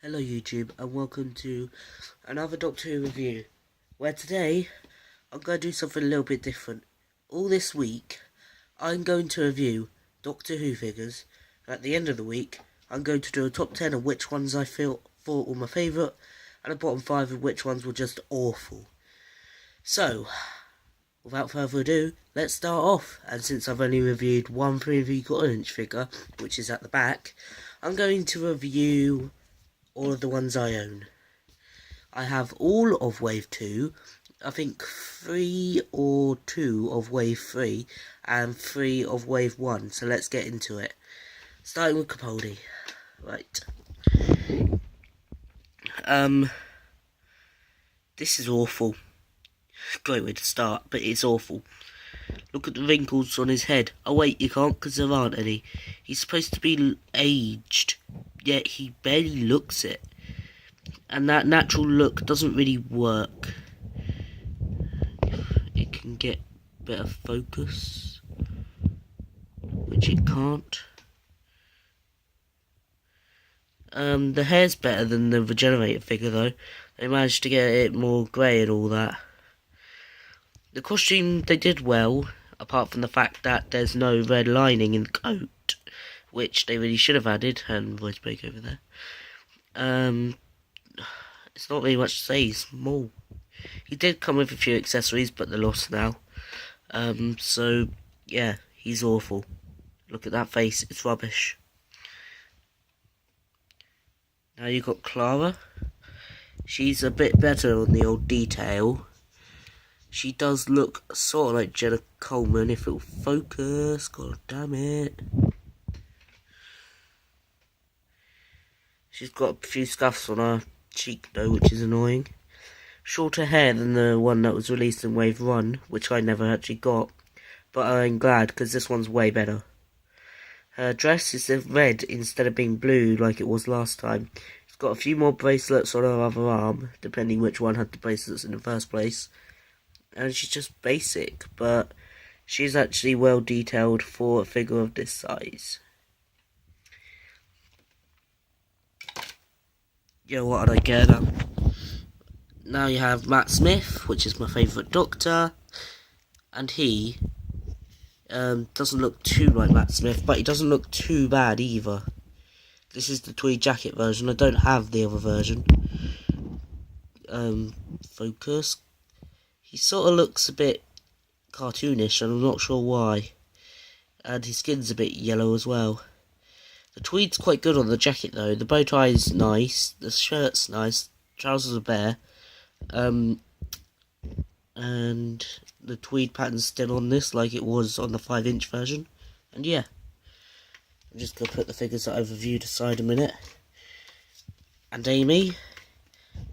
Hello YouTube and welcome to another Doctor Who review, where today I'm going to do something a little bit different. All this week I'm going to review Doctor Who figures, and at the end of the week I'm going to do a top 10 of which ones I thought were my favourite and a bottom 5 of which ones were just awful. So, without further ado, let's start off. And since I've only reviewed one 3¾ figure, which is at the back, I'm going to review all of the ones I own. I have all of Wave 2, I think 3 or 2 of Wave 3, and 3 of Wave 1, so let's get into it. Starting with Capaldi. Right. This is awful. Great way to start, but it's awful. Look at the wrinkles on his head. Oh wait, you can't because there aren't any. He's supposed to be aged, yet he barely looks it. And that natural look doesn't really work. It can get better focus, which it can't. The hair's better than the Regenerator figure though. They managed to get it more grey and all that. The costume, they did well, apart from the fact that there's no red lining in the coat, which they really should have added, and voice break over there. It's not really much to say, he's small. He did come with a few accessories, but they're lost now. So, yeah, he's awful. Look at that face, it's rubbish. Now you've got Clara. She's a bit better on the old detail. She does look sort of like Jenna Coleman, if it'll focus. God damn it. She's got a few scuffs on her cheek though, which is annoying. Shorter hair than the one that was released in Wave 1, which I never actually got. But I'm glad, because this one's way better. Her dress is red instead of being blue like it was last time. She's got a few more bracelets on her other arm, depending which one had the bracelets in the first place. And she's just basic, but she's actually well detailed for a figure of this size. Yeah, what did I get at? Now you have Matt Smith, which is my favourite Doctor, and he doesn't look too like Matt Smith, but he doesn't look too bad either. This is the tweed jacket version. I don't have the other version. Focus. He sort of looks a bit cartoonish, and I'm not sure why. And his skin's a bit yellow as well. The tweed's quite good on the jacket though. The bow tie's nice. The shirt's nice. Trousers are bare. And the tweed pattern's still on this, like it was on the 5-inch version. And yeah, I'm just going to put the figures that I've reviewed aside a minute. And Amy,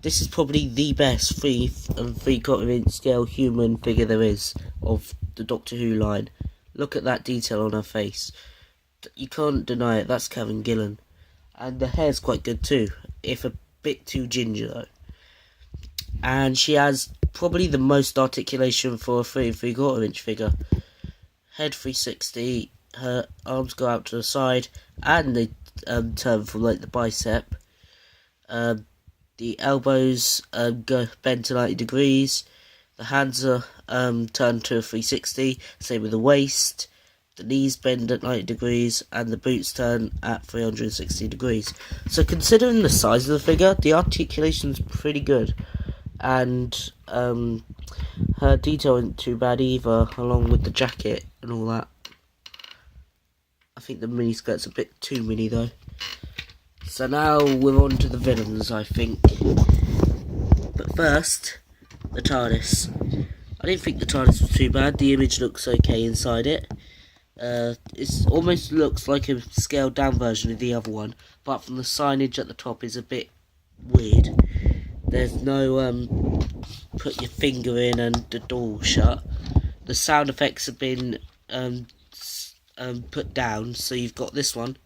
this is probably the best 3/4 scale human figure there is of the Doctor Who line. Look at that detail on her face. You can't deny it, that's Karen Gillan. And the hair's quite good too, if a bit too ginger though. And she has probably the most articulation for a 3/4 figure. Head 360, her arms go out to the side, and they turn from like the bicep. The elbows go bend to 90 degrees. The hands are turned to a 360, same with the waist. The knees bend at 90 degrees, and the boots turn at 360 degrees. So considering the size of the figure, the articulation's pretty good. And her detail isn't too bad either, along with the jacket and all that. I think the miniskirt's a bit too mini though. So now we're on to the villains, I think. But first, the TARDIS. I didn't think the TARDIS was too bad. The image looks okay inside it. It almost looks like a scaled down version of the other one, apart from the signage at the top is a bit weird. There's no put your finger in and the door will shut. The sound effects have been put down, so you've got this one.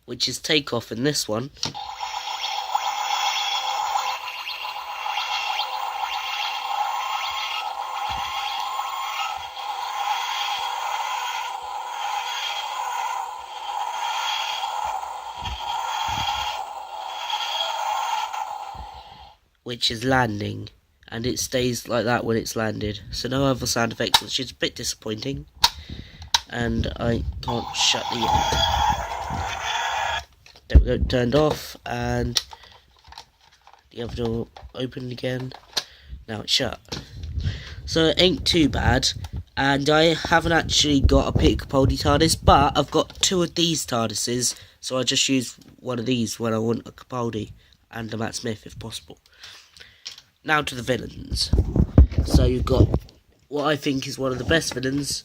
Which is takeoff in this one. which is landing, and it stays like that when it's landed. So no other sound effects, which is a bit disappointing. And I can't shut the... There we go, turned off, and the other door opened again. Now it's shut. So it ain't too bad. And I haven't actually got a Peter Capaldi TARDIS, but I've got 2 of these TARDISes, so I just use one of these when I want a Capaldi and a Matt Smith if possible. Now to the villains. So you've got what I think is one of the best villains,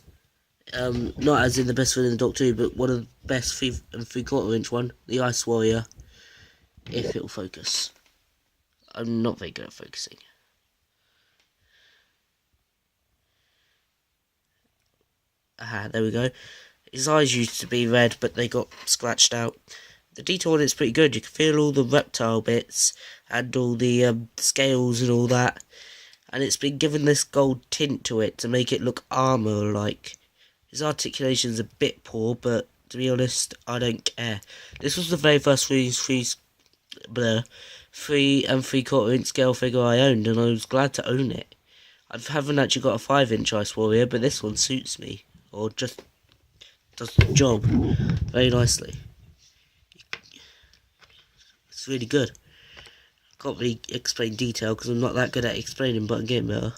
not as in the best villain in Doctor Who, but one of the best 3 3/4 inch one, the Ice Warrior, if it'll focus. I'm not very good at focusing. Aha, there we go. His eyes used to be red, but they got scratched out. The detail on it's pretty good. You can feel all the reptile bits and all the scales and all that. And it's been given this gold tint to it to make it look armour-like. His articulation's a bit poor, but to be honest, I don't care. This was the very first 3 and 3/4 inch scale figure I owned, and I was glad to own it. I haven't actually got a 5-inch Ice Warrior, but this one suits me. Or just does the job very nicely. It's really good. Can't really explain detail because I'm not that good at explaining, but I'm getting better.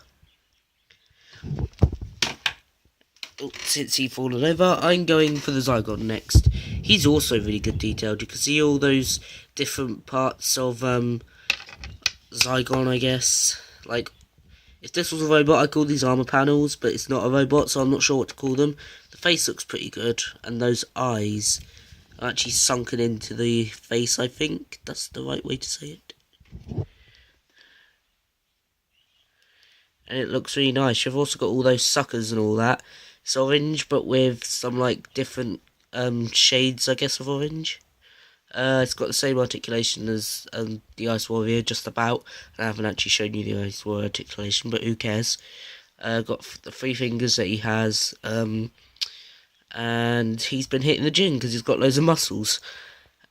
Oh, since he's fallen over, I'm going for the Zygon next. He's also really good detailed. You can see all those different parts of Zygon, I guess. Like, if this was a robot, I'd call these armour panels, but it's not a robot, so I'm not sure what to call them. The face looks pretty good, and those eyes are actually sunken into the face, I think. That's the right way to say it. And it looks really nice. You've also got all those suckers and all that. It's orange, but with some, like, different shades, I guess, of orange. It's got the same articulation as the Ice Warrior, just about. And I haven't actually shown you the Ice Warrior articulation, but who cares? Got the 3 fingers that he has, and he's been hitting the gym because he's got loads of muscles.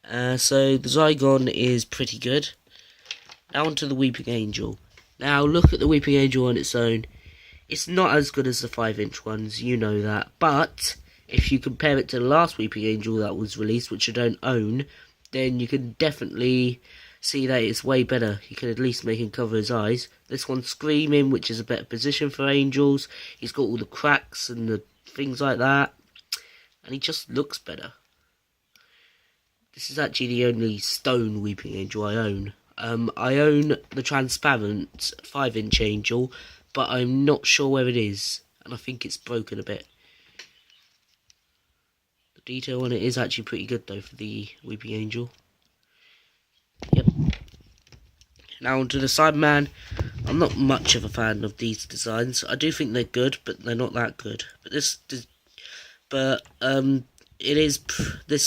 So the Zygon is pretty good. Now onto the Weeping Angel. Now look at the Weeping Angel on its own. It's not as good as the 5-inch ones, you know that. But if you compare it to the last Weeping Angel that was released, which I don't own, then you can definitely see that it's way better. You can at least make him cover his eyes. This one's screaming, which is a better position for angels. He's got all the cracks and the things like that. And he just looks better. This is actually the only stone Weeping Angel I own. I own the transparent 5-inch Angel, but I'm not sure where it is. And I think it's broken a bit. The detail on it is actually pretty good though for the Weeping Angel. Yep. Now onto the Cyberman. I'm not much of a fan of these designs. I do think they're good, but they're not that good. This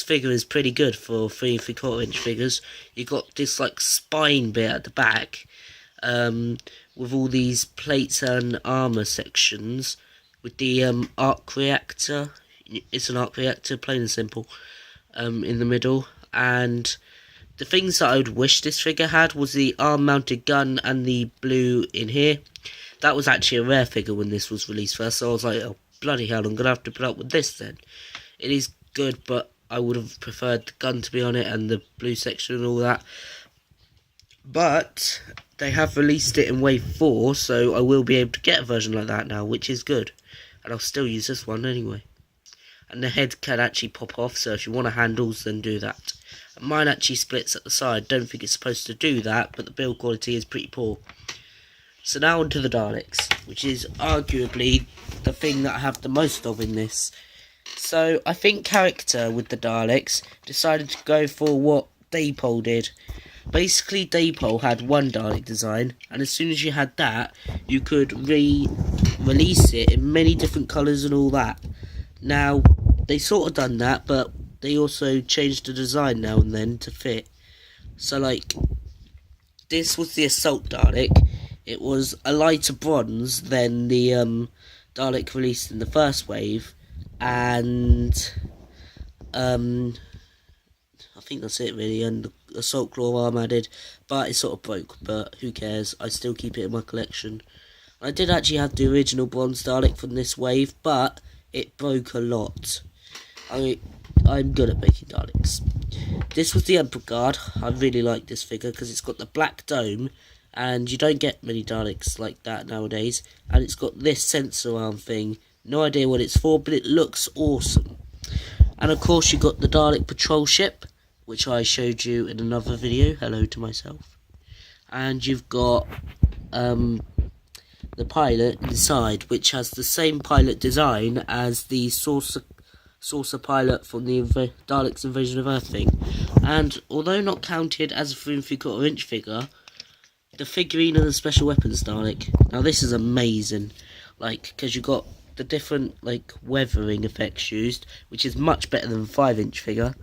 figure is pretty good for 3 3/4 inch figures. You got this like spine bit at the back, with all these plates and armor sections, with the arc reactor. It's an arc reactor, plain and simple, in the middle. And the things that I would wish this figure had was the arm-mounted gun and the blue in here. That was actually a rare figure when this was released first, so I was like, oh bloody hell, I'm gonna have to put up with this then. It is good, but I would have preferred the gun to be on it and the blue section and all that. But they have released it in Wave 4, so I will be able to get a version like that now, which is good. And I'll still use this one anyway. And the head can actually pop off, so if you want handles, then do that. And mine actually splits at the side. Don't think it's supposed to do that, but the build quality is pretty poor. So now onto the Daleks, which is arguably the thing that I have the most of in this. So I think Character with the Daleks decided to go for what Dapol did. Basically, Dapol had one Dalek design, and as soon as you had that, you could release it in many different colours and all that. Now, they sort of done that, but they also changed the design now and then to fit. So, like, this was the Assault Dalek. It was a lighter bronze than the Dalek released in the first wave, and I think that's it really. And Assault Claw arm added, but it sort of broke, but who cares, I still keep it in my collection. I did actually have the original bronze Dalek from this wave, but it broke a lot. I'm good at making Daleks. This was the Emperor Guard. I really like this figure because it's got the black dome, and you don't get many Daleks like that nowadays. And it's got this sensor arm thing. No idea what it's for, but it looks awesome. And of course you got the Dalek patrol ship, which I showed you in another video. Hello to myself. And you've got the pilot inside, which has the same pilot design as the saucer pilot from the Daleks Invasion of Earth thing. And although not counted as a 3 3/4 inch figure, the figurine of the Special Weapons Dalek. Now this is amazing, like, because you got the different like weathering effects used, which is much better than a 5-inch figure.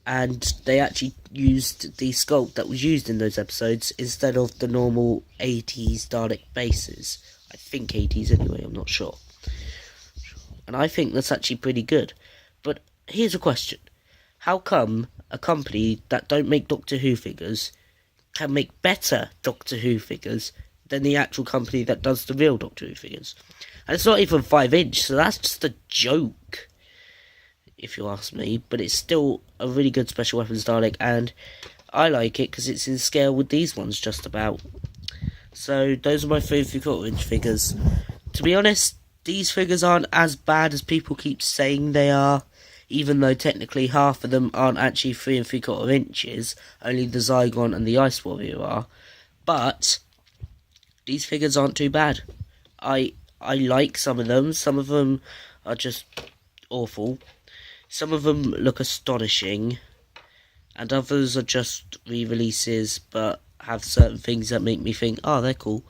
And they actually used the sculpt that was used in those episodes instead of the normal 80s Dalek bases. I think 80s anyway, I'm not sure. And I think that's actually pretty good. But here's a question. How come a company that don't make Doctor Who figures can make better Doctor Who figures than the actual company that does the real Doctor Who figures? And it's not even 5-inch, so that's just a joke, if you ask me. But it's still a really good Special Weapons Dalek, and I like it because it's in scale with these ones just about. So those are my 3 3/4 inch figures. To be honest, these figures aren't as bad as people keep saying they are, even though technically half of them aren't actually 3 3/4 inches, only the Zygon and the Ice Warrior are. But these figures aren't too bad. I like some of them are just awful. Some of them look astonishing, and others are just re-releases but have certain things that make me think, oh, they're cool.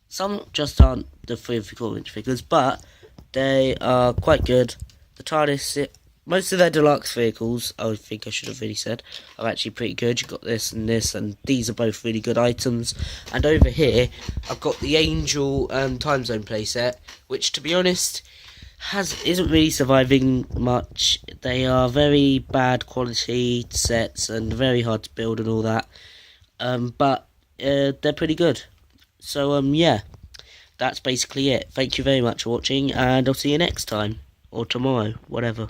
Some just aren't the 3 3/4 inch figures, but they are quite good. The TARDIS, most of their deluxe vehicles, I think I should have really said, are actually pretty good. You've got this, and these are both really good items. And over here, I've got the Angel Time Zone playset, which, to be honest, isn't really surviving much. They are very bad quality sets and very hard to build and all that. But they're pretty good. So yeah, that's basically it. Thank you very much for watching, and I'll see you next time, or tomorrow, whatever.